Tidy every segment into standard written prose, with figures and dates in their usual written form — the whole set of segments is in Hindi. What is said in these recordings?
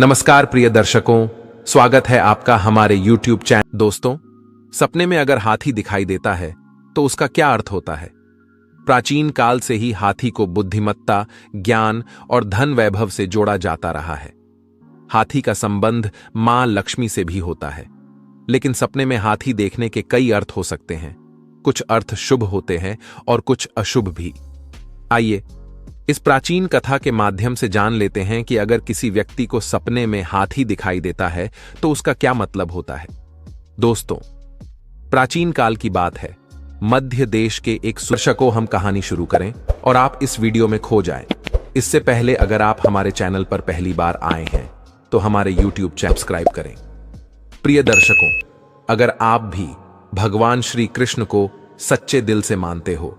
नमस्कार प्रिय दर्शकों, स्वागत है आपका हमारे YouTube चैनल। दोस्तों, सपने में अगर हाथी दिखाई देता है तो उसका क्या अर्थ होता है? प्राचीन काल से ही हाथी को बुद्धिमत्ता, ज्ञान और धन वैभव से जोड़ा जाता रहा है। हाथी का संबंध मां लक्ष्मी से भी होता है। लेकिन सपने में हाथी देखने के कई अर्थ हो सकते हैं। कुछ अर्थ शुभ होते हैं और कुछ अशुभ भी। आइए इस प्राचीन कथा के माध्यम से जान लेते हैं कि अगर किसी व्यक्ति को सपने में हाथी दिखाई देता है तो उसका क्या मतलब होता है। दोस्तों, प्राचीन काल की बात है। मध्य देश के एक दर्शकों हम कहानी शुरू करें और आप इस वीडियो में खो जाएं। इससे पहले अगर आप हमारे चैनल पर पहली बार आए हैं तो हमारे YouTube चैनल सब्सक्राइब करें। प्रिय दर्शकों, अगर आप भी भगवान श्री कृष्ण को सच्चे दिल से मानते हो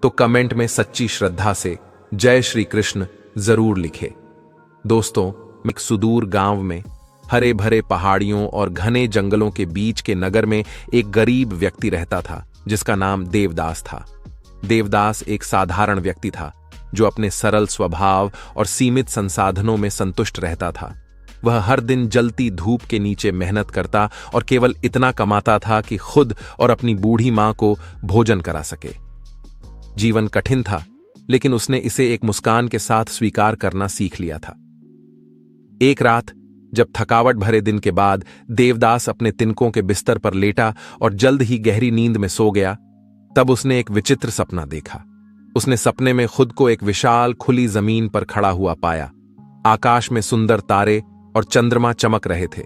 तो कमेंट में सच्ची श्रद्धा से जय श्री कृष्ण जरूर लिखे। दोस्तों, एक सुदूर गांव में हरे भरे पहाड़ियों और घने जंगलों के बीच के नगर में एक गरीब व्यक्ति रहता था जिसका नाम देवदास था। देवदास एक साधारण व्यक्ति था जो अपने सरल स्वभाव और सीमित संसाधनों में संतुष्ट रहता था। वह हर दिन जलती धूप के नीचे मेहनत करता और केवल इतना कमाता था कि खुद और अपनी बूढ़ी मां को भोजन करा सके। जीवन कठिन था, लेकिन उसने इसे एक मुस्कान के साथ स्वीकार करना सीख लिया था। एक रात जब थकावट भरे दिन के बाद देवदास अपने तिनकों के बिस्तर पर लेटा और जल्द ही गहरी नींद में सो गया, तब उसने एक विचित्र सपना देखा। उसने सपने में खुद को एक विशाल खुली जमीन पर खड़ा हुआ पाया। आकाश में सुंदर तारे और चंद्रमा चमक रहे थे।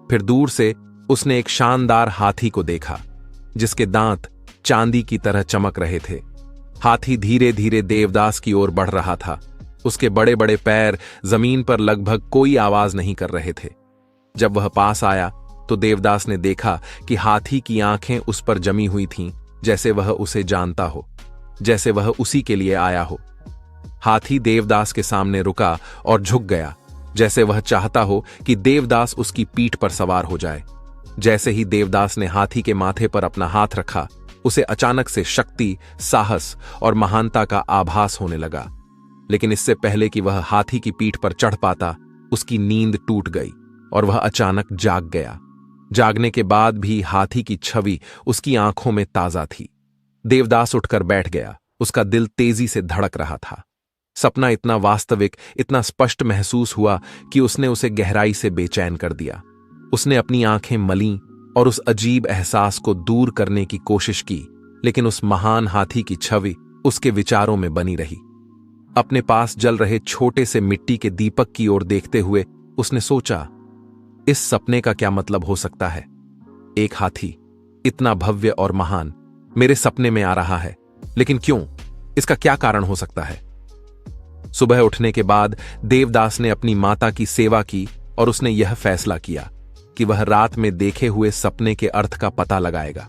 फिर दूर से उसने एक शानदार हाथी को देखा जिसके दांत चांदी की तरह चमक रहे थे। हाथी धीरे धीरे देवदास की ओर बढ़ रहा था। उसके बड़े बड़े पैर जमीन पर लगभग कोई आवाज नहीं कर रहे थे। जब वह पास आया तो देवदास ने देखा कि हाथी की आंखें उस पर जमी हुई थीं, जैसे वह उसे जानता हो, जैसे वह उसी के लिए आया हो। हाथी देवदास के सामने रुका और झुक गया, जैसे वह चाहता हो कि देवदास उसकी पीठ पर सवार हो जाए। जैसे ही देवदास ने हाथी के माथे पर अपना हाथ रखा, उसे अचानक से शक्ति, साहस और महानता का आभास होने लगा। लेकिन इससे पहले कि वह हाथी की पीठ पर चढ़ पाता, उसकी नींद टूट गई और वह अचानक जाग गया। जागने के बाद भी हाथी की छवि उसकी आंखों में ताजा थी। देवदास उठकर बैठ गया। उसका दिल तेजी से धड़क रहा था। सपना इतना वास्तविक, इतना स्पष्ट महसूस हुआ कि उसने उसे गहराई से बेचैन कर दिया। उसने अपनी आंखें मलीं और उस अजीब एहसास को दूर करने की कोशिश की, लेकिन उस महान हाथी की छवि उसके विचारों में बनी रही। अपने पास जल रहे छोटे से मिट्टी के दीपक की ओर देखते हुए उसने सोचा, इस सपने का क्या मतलब हो सकता है? एक हाथी इतना भव्य और महान मेरे सपने में आ रहा है, लेकिन क्यों? इसका क्या कारण हो सकता है? सुबह उठने के बाद देवदास ने अपनी माता की सेवा की और उसने यह फैसला किया कि वह रात में देखे हुए सपने के अर्थ का पता लगाएगा।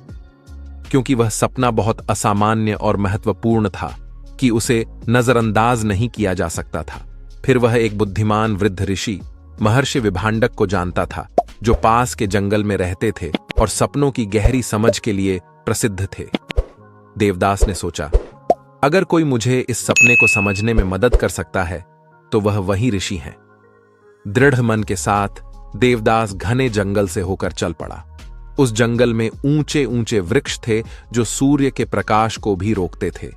क्योंकि वह सपना बहुत असामान्य और महत्वपूर्ण था कि उसे नजरअंदाज नहीं किया जा सकता था। फिर वह एक बुद्धिमान वृद्ध ऋषि महर्षि विभांडक को जानता था, जो पास के जंगल में रहते थे और सपनों की गहरी समझ के लिए प्रसिद्ध थे। देवदास ने सोचा, अगर कोई मुझे इस सपने को समझने में मदद कर सकता है तो वह वही ऋषि हैं। दृढ़ मन के साथ देवदास घने जंगल से होकर चल पड़ा। उस जंगल में ऊंचे ऊंचे वृक्ष थे जो सूर्य के प्रकाश को भी रोकते थे।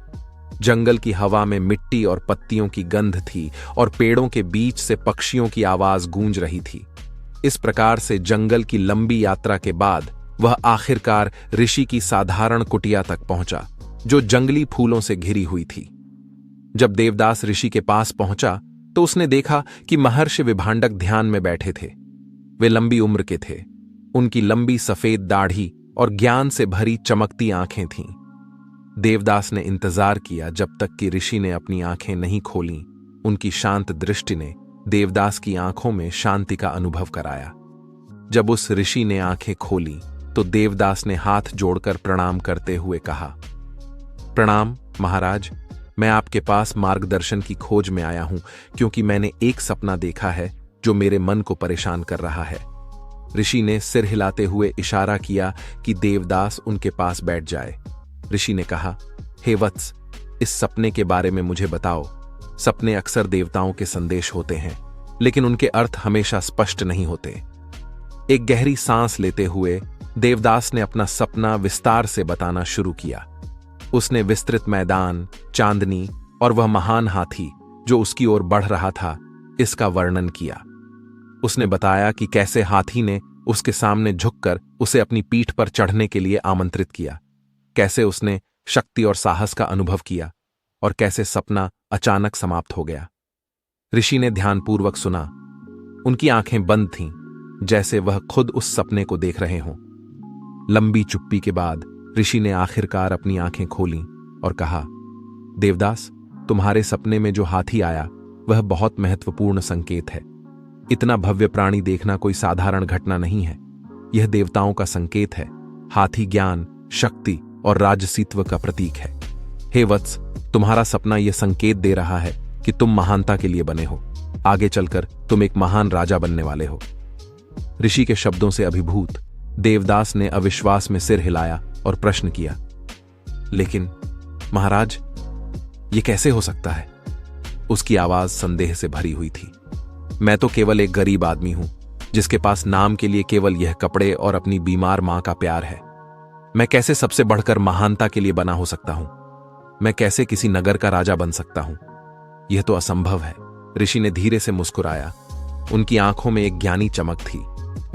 जंगल की हवा में मिट्टी और पत्तियों की गंध थी और पेड़ों के बीच से पक्षियों की आवाज गूंज रही थी। इस प्रकार से जंगल की लंबी यात्रा के बाद वह आखिरकार ऋषि की साधारण कुटिया तक पहुंचा, जो जंगली फूलों से घिरी हुई थी। जब देवदास ऋषि के पास पहुंचा तो उसने देखा कि महर्षि विभांडक ध्यान में बैठे थे। वे लंबी उम्र के थे। उनकी लंबी सफेद दाढ़ी और ज्ञान से भरी चमकती आंखें थीं। देवदास ने इंतजार किया जब तक कि ऋषि ने अपनी आंखें नहीं खोलीं। उनकी शांत दृष्टि ने देवदास की आंखों में शांति का अनुभव कराया। जब उस ऋषि ने आंखें खोली तो देवदास ने हाथ जोड़कर प्रणाम करते हुए कहा, प्रणाम महाराज, मैं आपके पास मार्गदर्शन की खोज में आया हूं क्योंकि मैंने एक सपना देखा है जो मेरे मन को परेशान कर रहा है। ऋषि ने सिर हिलाते हुए इशारा किया कि देवदास उनके पास बैठ जाए। ऋषि ने कहा, हे वत्स, इस सपने के बारे में मुझे बताओ। सपने अक्सर देवताओं के संदेश होते हैं, लेकिन उनके अर्थ हमेशा स्पष्ट नहीं होते। एक गहरी सांस लेते हुए देवदास ने अपना सपना विस्तार से बताना शुरू किया। उसने विस्तृत मैदान, चांदनी और वह महान हाथी जो उसकी ओर बढ़ रहा था, इसका वर्णन किया। उसने बताया कि कैसे हाथी ने उसके सामने झुककर उसे अपनी पीठ पर चढ़ने के लिए आमंत्रित किया, कैसे उसने शक्ति और साहस का अनुभव किया और कैसे सपना अचानक समाप्त हो गया। ऋषि ने ध्यानपूर्वक सुना। उनकी आंखें बंद थीं, जैसे वह खुद उस सपने को देख रहे हों। लंबी चुप्पी के बाद ऋषि ने आखिरकार अपनी आंखें खोलीं और कहा, देवदास, तुम्हारे सपने में जो हाथी आया वह बहुत महत्वपूर्ण संकेत है। इतना भव्य प्राणी देखना कोई साधारण घटना नहीं है। यह देवताओं का संकेत है। हाथी ज्ञान, शक्ति और राजसीत्व का प्रतीक है। हे वत्स, तुम्हारा सपना यह संकेत दे रहा है कि तुम महानता के लिए बने हो। आगे चलकर तुम एक महान राजा बनने वाले हो। ऋषि के शब्दों से अभिभूत देवदास ने अविश्वास में सिर हिलाया और प्रश्न किया, लेकिन महाराज, यह कैसे हो सकता है? उसकी आवाज संदेह से भरी हुई थी। मैं तो केवल एक गरीब आदमी हूं, जिसके पास नाम के लिए केवल यह कपड़े और अपनी बीमार मां का प्यार है। मैं कैसे सबसे बढ़कर महानता के लिए बना हो सकता हूं? मैं कैसे किसी नगर का राजा बन सकता हूं? यह तो असंभव है। ऋषि ने धीरे से मुस्कुराया। उनकी आंखों में एक ज्ञानी चमक थी।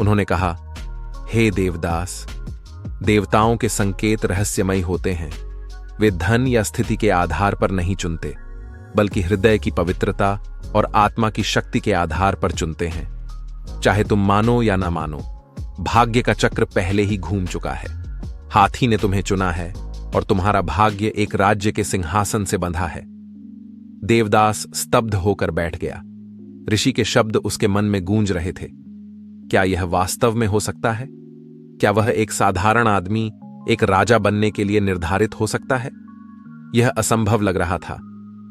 उन्होंने कहा, हे देवदास, देवताओं के संकेत रहस्यमयी होते हैं। वे धन या स्थिति के आधार पर नहीं चुनते, बल्कि हृदय की पवित्रता और आत्मा की शक्ति के आधार पर चुनते हैं। चाहे तुम मानो या ना मानो, भाग्य का चक्र पहले ही घूम चुका है। हाथी ने तुम्हें चुना है और तुम्हारा भाग्य एक राज्य के सिंहासन से बंधा है। देवदास स्तब्ध होकर बैठ गया। ऋषि के शब्द उसके मन में गूंज रहे थे। क्या यह वास्तव में हो सकता है? क्या वह एक साधारण आदमी एक राजा बनने के लिए निर्धारित हो सकता है? यह असंभव लग रहा था।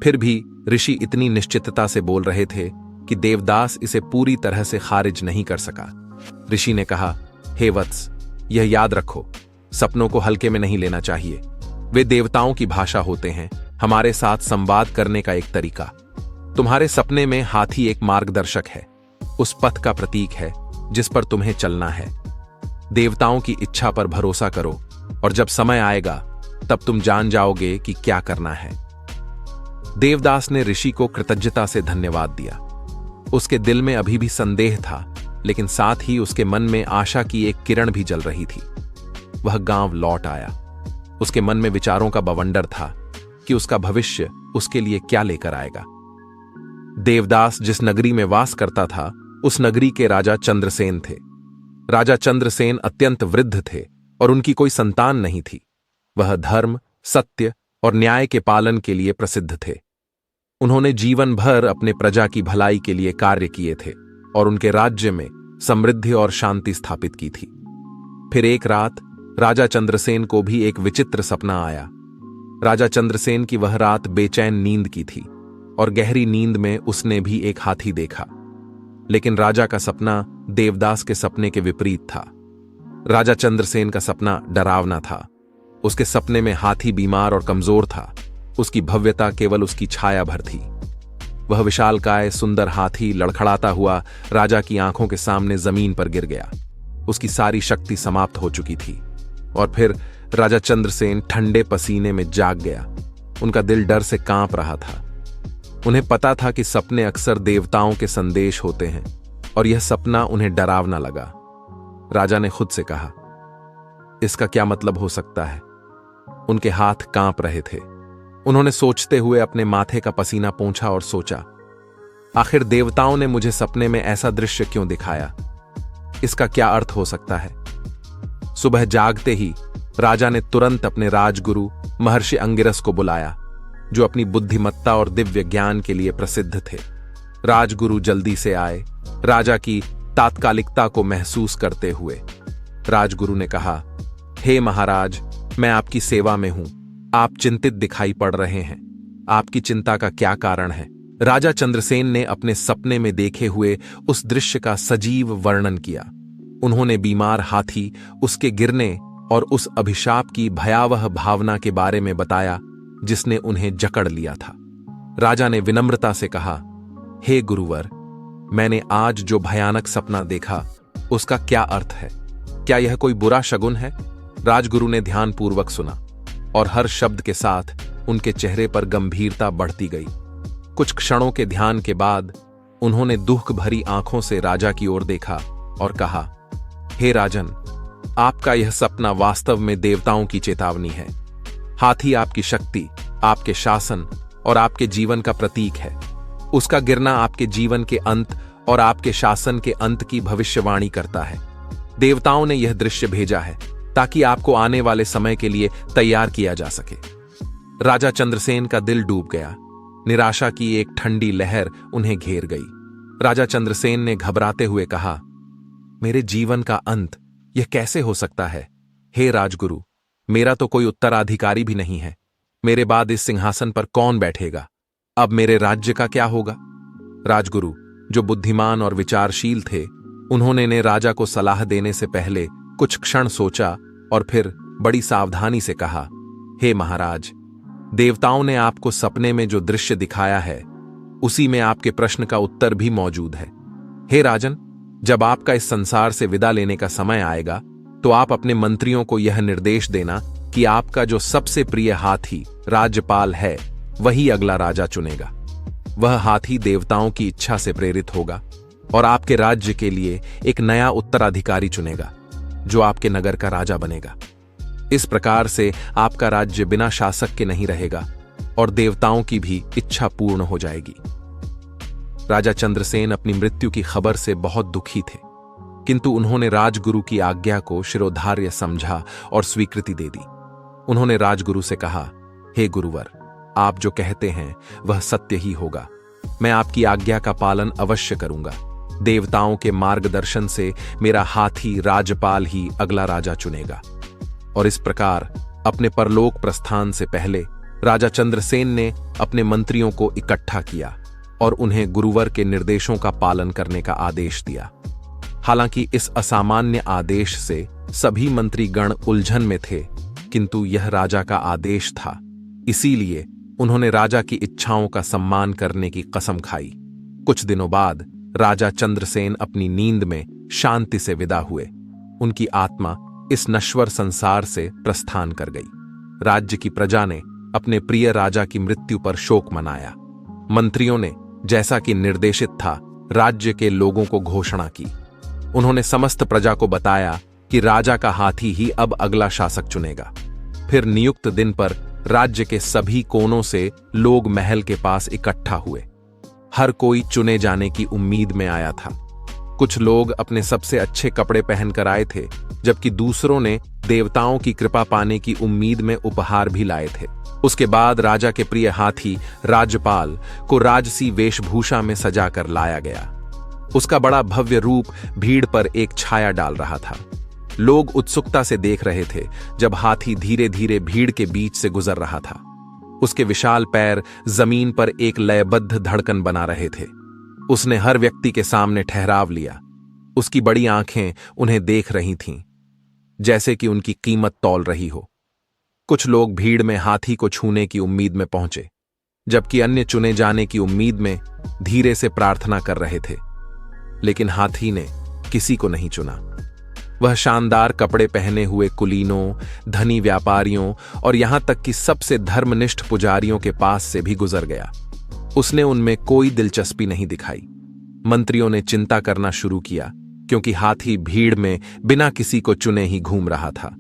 फिर भी ऋषि इतनी निश्चितता से बोल रहे थे कि देवदास इसे पूरी तरह से खारिज नहीं कर सका। ऋषि ने कहा, हे वत्स, यह याद रखो, सपनों को हल्के में नहीं लेना चाहिए। वे देवताओं की भाषा होते हैं, हमारे साथ संवाद करने का एक तरीका। तुम्हारे सपने में हाथी एक मार्गदर्शक है, उस पथ का प्रतीक है जिस पर तुम्हें चलना है। देवताओं की इच्छा पर भरोसा करो और जब समय आएगा तब तुम जान जाओगे कि क्या करना है। देवदास ने ऋषि को कृतज्ञता से धन्यवाद दिया। उसके दिल में अभी भी संदेह था, लेकिन साथ ही उसके मन में आशा की एक किरण भी जल रही थी। वह गांव लौट आया। उसके मन में विचारों का बवंडर था कि उसका भविष्य उसके लिए क्या लेकर आएगा। देवदास जिस नगरी में वास करता था, उस नगरी के राजा चंद्रसेन थे। राजा चंद्रसेन अत्यंत वृद्ध थे और उनकी कोई संतान नहीं थी। वह धर्म, सत्य और न्याय के पालन के लिए प्रसिद्ध थे। उन्होंने जीवन भर अपने प्रजा की भलाई के लिए कार्य किए थे और उनके राज्य में समृद्धि और शांति स्थापित की थी। फिर एक रात राजा चंद्रसेन को भी एक विचित्र सपना आया। राजा चंद्रसेन की वह रात बेचैन नींद की थी और गहरी नींद में उसने भी एक हाथी देखा। लेकिन राजा का सपना देवदास के सपने के विपरीत था। राजा चंद्रसेन का सपना डरावना था। उसके सपने में हाथी बीमार और कमजोर था। उसकी भव्यता केवल उसकी छाया भर थी। वह विशालकाय सुंदर हाथी लड़खड़ाता हुआ राजा की आंखों के सामने जमीन पर गिर गया। उसकी सारी शक्ति समाप्त हो चुकी थी और फिर राजा चंद्रसेन ठंडे पसीने में जाग गया। उनका दिल डर से कांप रहा था। उन्हें पता था कि सपने अक्सर देवताओं के संदेश होते हैं और यह सपना उन्हें डरावना लगा। राजा ने खुद से कहा, इसका क्या मतलब हो सकता है? उनके हाथ कांप रहे थे। उन्होंने सोचते हुए अपने माथे का पसीना पोंछा और सोचा, आखिर देवताओं ने मुझे सपने में ऐसा दृश्य क्यों दिखाया? इसका क्या अर्थ हो सकता है? सुबह जागते ही राजा ने तुरंत अपने राजगुरु महर्षि अंगिरस को बुलाया, जो अपनी बुद्धिमत्ता और दिव्य ज्ञान के लिए प्रसिद्ध थे। राजगुरु जल्दी से आए, राजा की तात्कालिकता को महसूस करते हुए। राजगुरु ने कहा, हे महाराज, मैं आपकी सेवा में हूं। आप चिंतित दिखाई पड़ रहे हैं। आपकी चिंता का क्या कारण है? राजा चंद्रसेन ने अपने सपने में देखे हुए उस दृश्य का सजीव वर्णन किया। उन्होंने बीमार हाथी, उसके गिरने और उस अभिशाप की भयावह भावना के बारे में बताया जिसने उन्हें जकड़ लिया था। राजा ने विनम्रता से कहा, हे गुरुवर, मैंने आज जो भयानक सपना देखा उसका क्या अर्थ है? क्या यह कोई बुरा शगुन है? राजगुरु ने ध्यानपूर्वक सुना और हर शब्द के साथ उनके चेहरे पर गंभीरता बढ़ती गई। कुछ क्षणों के ध्यान के बाद उन्होंने दुख भरी आंखों से राजा की ओर देखा और कहा, हे राजन, आपका यह सपना वास्तव में देवताओं की चेतावनी है। हाथी आपकी शक्ति, आपके शासन और आपके जीवन का प्रतीक है। उसका गिरना आपके जीवन के अंत और आपके शासन के अंत की भविष्यवाणी करता है। देवताओं ने यह दृश्य भेजा है ताकि आपको आने वाले समय के लिए तैयार किया जा सके। राजा चंद्रसेन का दिल डूब गया। निराशा की एक ठंडी लहर उन्हें घेर गई। राजा चंद्रसेन ने घबराते हुए कहा, मेरे जीवन का अंत यह कैसे हो सकता है? हे राजगुरु, मेरा तो कोई उत्तराधिकारी भी नहीं है। मेरे बाद इस सिंहासन पर कौन बैठेगा? अब मेरे राज्य का क्या होगा? राजगुरु, जो बुद्धिमान और विचारशील थे, उन्होंने राजा को सलाह देने से पहले कुछ क्षण सोचा और फिर बड़ी सावधानी से कहा, हे महाराज, देवताओं ने आपको सपने में जो दृश्य दिखाया है उसी में आपके प्रश्न का उत्तर भी मौजूद है। हे राजन, जब आपका इस संसार से विदा लेने का समय आएगा तो आप अपने मंत्रियों को यह निर्देश देना कि आपका जो सबसे प्रिय हाथी राज्यपाल है वही अगला राजा चुनेगा। वह हाथी देवताओं की इच्छा से प्रेरित होगा और आपके राज्य के लिए एक नया उत्तराधिकारी चुनेगा जो आपके नगर का राजा बनेगा। इस प्रकार से आपका राज्य बिना शासक के नहीं रहेगा और देवताओं की भी इच्छा पूर्ण हो जाएगी। राजा चंद्रसेन अपनी मृत्यु की खबर से बहुत दुखी थे, किंतु उन्होंने राजगुरु की आज्ञा को शिरोधार्य समझा और स्वीकृति दे दी। उन्होंने राजगुरु से कहा, हे गुरुवर, आप जो कहते हैं वह सत्य ही होगा। मैं आपकी आज्ञा का पालन अवश्य करूंगा। देवताओं के मार्गदर्शन से मेरा हाथी राज्यपाल ही अगला राजा चुनेगा। और इस प्रकार अपने परलोक प्रस्थान से पहले राजा चंद्रसेन ने अपने मंत्रियों को इकट्ठा किया और उन्हें गुरुवर के निर्देशों का पालन करने का आदेश दिया। हालांकि इस असामान्य आदेश से सभी मंत्रीगण उलझन में थे, किंतु यह राजा का आदेश था, इसीलिए उन्होंने राजा की इच्छाओं का सम्मान करने की कसम खाई। कुछ दिनों बाद राजा चंद्रसेन अपनी नींद में शांति से विदा हुए। उनकी आत्मा इस नश्वर संसार से प्रस्थान कर गई। राज्य की प्रजा ने अपने प्रिय राजा की मृत्यु पर शोक मनाया। मंत्रियों ने, जैसा कि निर्देशित था, राज्य के लोगों को घोषणा की। उन्होंने समस्त प्रजा को बताया कि राजा का हाथी ही अब अगला शासक चुनेगा। फिर नियुक्त दिन पर राज्य के सभी कोनों से लोग महल के पास इकट्ठा हुए। हर कोई चुने जाने की उम्मीद में आया था। कुछ लोग अपने सबसे अच्छे कपड़े पहनकर आए थे, जबकि दूसरों ने देवताओं की कृपा पाने की उम्मीद में उपहार भी लाए थे। उसके बाद राजा के प्रिय हाथी राज्यपाल को राजसी वेशभूषा में सजाकर लाया गया। उसका बड़ा भव्य रूप भीड़ पर एक छाया डाल रहा था। लोग उत्सुकता से देख रहे थे जब हाथी धीरे धीरे भीड़ के बीच से गुजर रहा था। उसके विशाल पैर जमीन पर एक लयबद्ध धड़कन बना रहे थे। उसने हर व्यक्ति के सामने ठहराव लिया। उसकी बड़ी आंखें उन्हें देख रही थीं, जैसे कि उनकी कीमत तौल रही हो। कुछ लोग भीड़ में हाथी को छूने की उम्मीद में पहुंचे, जबकि अन्य चुने जाने की उम्मीद में धीरे से प्रार्थना कर रहे थे। लेकिन हाथी ने किसी को नहीं चुना। वह शानदार कपड़े पहने हुए कुलीनों, धनी व्यापारियों और यहां तक कि सबसे धर्मनिष्ठ पुजारियों के पास से भी गुजर गया। उसने उनमें कोई दिलचस्पी नहीं दिखाई। मंत्रियों ने चिंता करना शुरू किया, क्योंकि हाथी भीड़ में बिना किसी को चुने ही घूम रहा था।